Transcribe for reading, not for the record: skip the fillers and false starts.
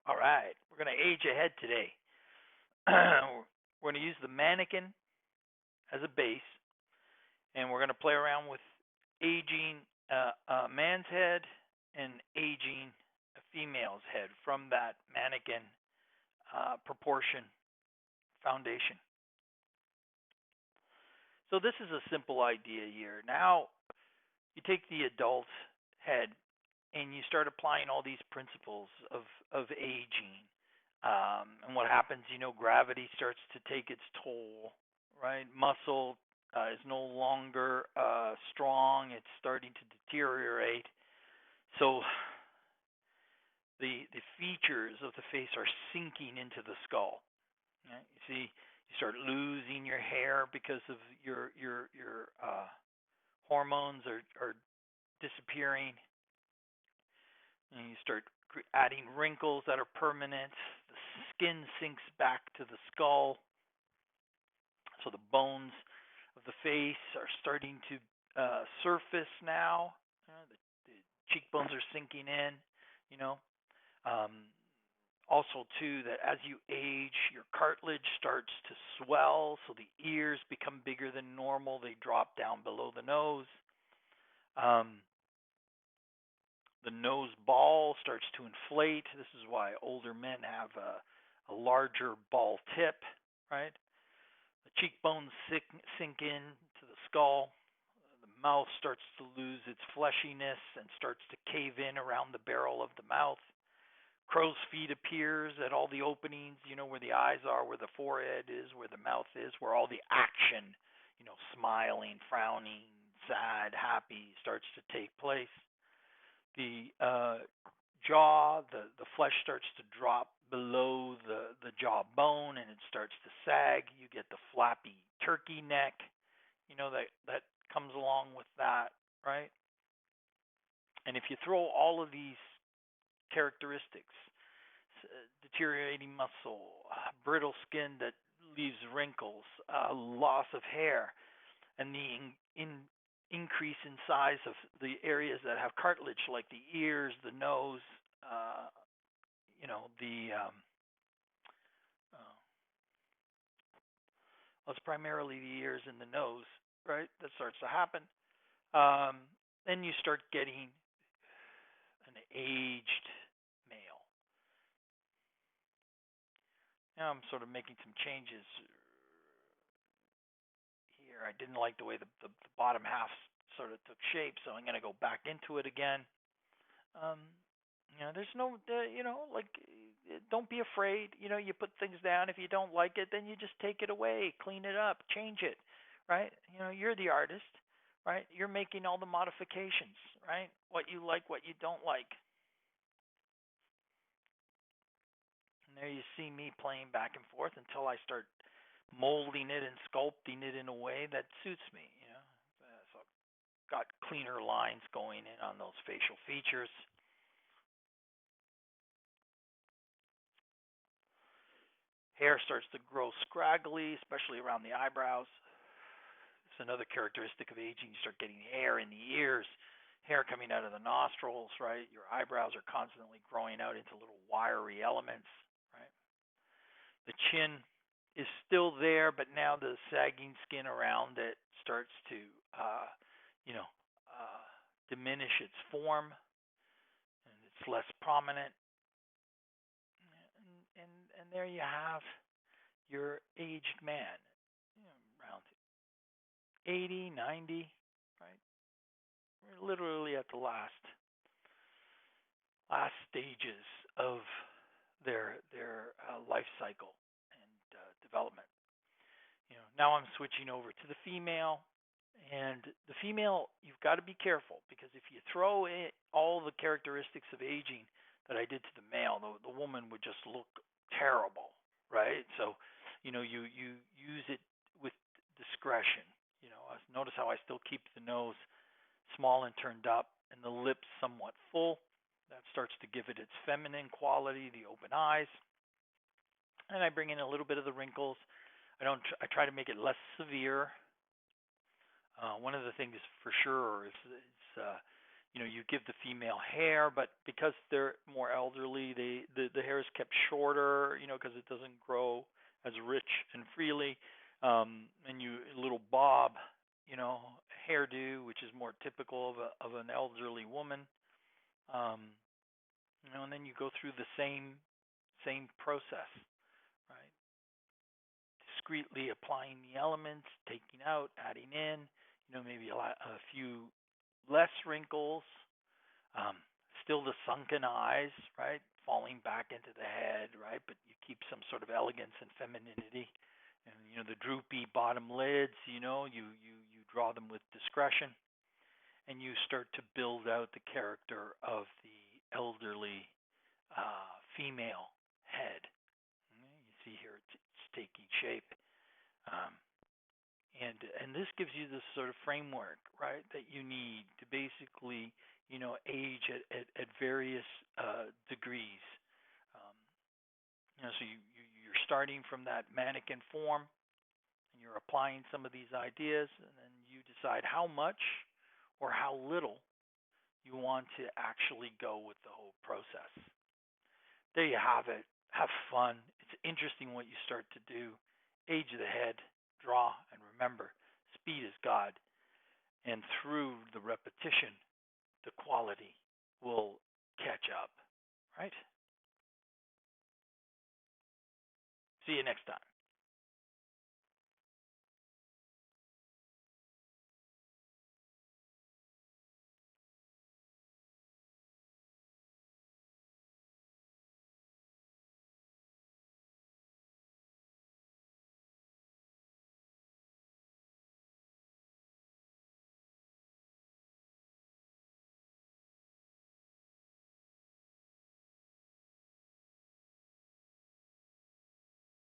All right, we're going to age ahead today. We're going to use the mannequin as a base, and we're going to play around with aging a man's head and aging a female's head from that mannequin proportion foundation. So this is a simple idea here. Now you take the adult's head and you start applying all these principles of aging. And what happens, gravity starts to take its toll, right? Muscle is no longer strong, it's starting to deteriorate. So the features of the face are sinking into the skull. Right? You see, you start losing your hair because of your hormones are disappearing, and you start adding wrinkles that are permanent. The skin sinks back to the skull, so the bones of the face are starting to surface now. The cheekbones are sinking in. You know, um, also too that as you age, your cartilage starts to swell, so the ears become bigger than normal. They drop down below the nose. Um, the nose ball starts to inflate. This is why older men have a larger ball tip, right? The cheekbones sink in to the skull. The mouth starts to lose its fleshiness and starts to cave in around the barrel of the mouth. Crow's feet appears at all the openings, where the eyes are, where the forehead is, where the mouth is, where all the action, smiling, frowning, sad, happy starts to take place. The jaw, the flesh starts to drop below the jaw bone and it starts to sag. You get the flappy turkey neck, that comes along with that, right? And if you throw all of these characteristics, deteriorating muscle, brittle skin that leaves wrinkles, loss of hair, and the increase in size of the areas that have cartilage, like the ears, the nose, uh, the well, it's primarily the ears and the nose, right? That starts to happen. Then you start getting an aged male. Now I'm sort of making some changes here. I didn't like the way the bottom half sort of took shape, so I'm going to go back into it again. Um, there's no, like, don't be afraid. You put things down. If you don't like it, then you just take it away, clean it up, change it, right? You're the artist, right? You're making all the modifications, right? What you like, what you don't like. And there you see me playing back and forth until I start molding it and sculpting it in a way that suits me. So I've got cleaner lines going in on those facial features. Hair starts to grow scraggly, especially around the eyebrows. It's another characteristic of aging. You start getting hair in the ears, hair coming out of the nostrils, right? Your eyebrows are constantly growing out into little wiry elements, right? The chin is still there, but now the sagging skin around it starts to, uh, you know, uh, diminish its form, and it's less prominent. And there you have your aged man, around 80, 90, right? We're literally at the last stages of their life cycle and development. Now I'm switching over to the female, and the female, you've got to be careful because if you throw in all the characteristics of aging that I did to the male, the woman would just look terrible, right? So, you use it with discretion. Notice how I still keep the nose small and turned up, and the lips somewhat full. That starts to give it its feminine quality, the open eyes. And I bring in a little bit of the wrinkles. I don't. I try to make it less severe. One of the things for sure is you give the female hair, but because they're more elderly, the hair is kept shorter, because it doesn't grow as rich and freely. And you a little bob, hairdo, which is more typical of an elderly woman. Um, and then you go through the same process, right? Discreetly applying the elements, taking out, adding in, maybe a few less wrinkles, um, still the sunken eyes, right? Falling back into the head, right? But you keep some sort of elegance and femininity. And the droopy bottom lids, you draw them with discretion, and you start to build out the character of the elderly female head. You see here it's taking shape. Um, and this gives you this sort of framework, right, that you need to basically, age at various degrees. Um, so you're starting from that mannequin form, and you're applying some of these ideas, and then you decide how much or how little you want to actually go with the whole process. There you have it. Have fun. It's interesting what you start to do. Age the head, draw, and remember, speed is God. And through the repetition, the quality will catch up. Right? See you next time.